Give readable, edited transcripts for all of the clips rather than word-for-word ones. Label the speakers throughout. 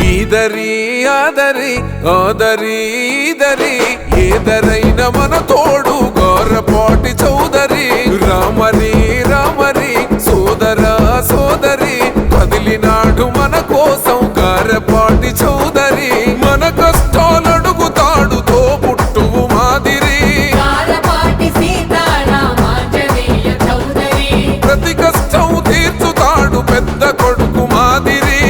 Speaker 1: ఈదరి ఆదరి ఆదరి ఈదరి ఏదరైన మన తోడు గోరపాటి చౌదరి రామరి రామరి సోదరా సోదరి కదిలినాడు మన కోసం గారపాటి చౌదరి మన కష్టాలడుగుతాడు తోబుట్టువు మాదిరి ప్రతి కష్టం తీర్చుతాడు పెద్ద కొడుకు మాదిరి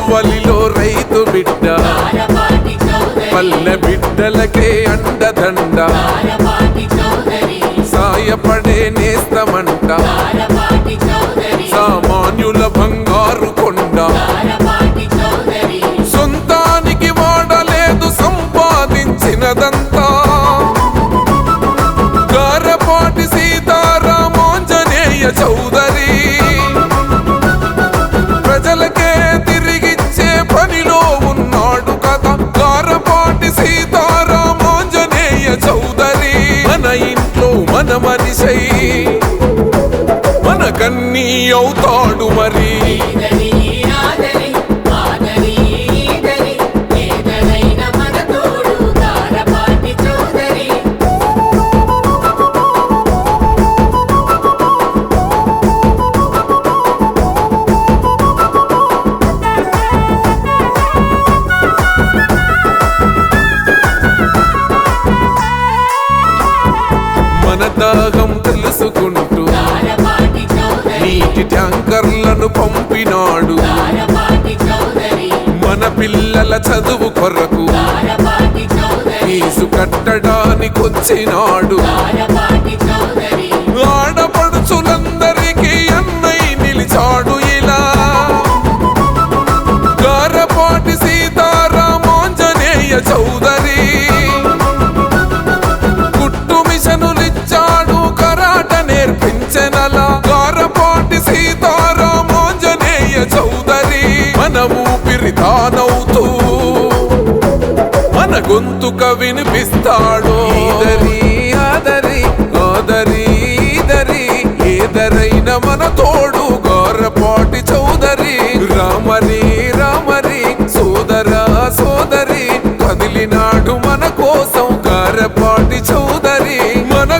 Speaker 1: వలిలో రైతు బిడ్డ పల్లె బిడ్డలకే అండదండ సాయపడే నేస్తమంట సామాన్యుల బంగారు కొండ సొంతానికి వాడలేదు సంపాదించినదంతా గారపాటి సీతారామాంజనేయ చౌదరి ప్రజలకే పనిలో ఉన్నాడు కదా గారపాటి సీతారామాంజనేయ చౌదరి మన ఇంట్లో మన మనిషై మనకన్నీ అవుతాడు మరి మన దాహం తెలుసుకుంటూ నీటి ట్యాంకర్లను పంపినాడు మన పిల్లల చదువు కొరకు ఫీజు కట్టడానికొచ్చినాడు ఆడపడుచులందరికీ అన్నై నిలిచాడు ఇలా గారపాటి సీతారామాంజనేయ చౌదరి నేర్పించెనలా గారపాటి సీతారామాంజనేయ చౌదరి మన ఊపిరి తానవుతూ మన గొంతుక వినిపిస్తాడు ఈదరి ఆదరి ఆదరి ఈదరి ఏదరైన మన తోడు గారపాటి చౌదరి రామరి రామరి సోదరా సోదరి కదిలినాడు మన కోసం గారపాటి చౌదరి మన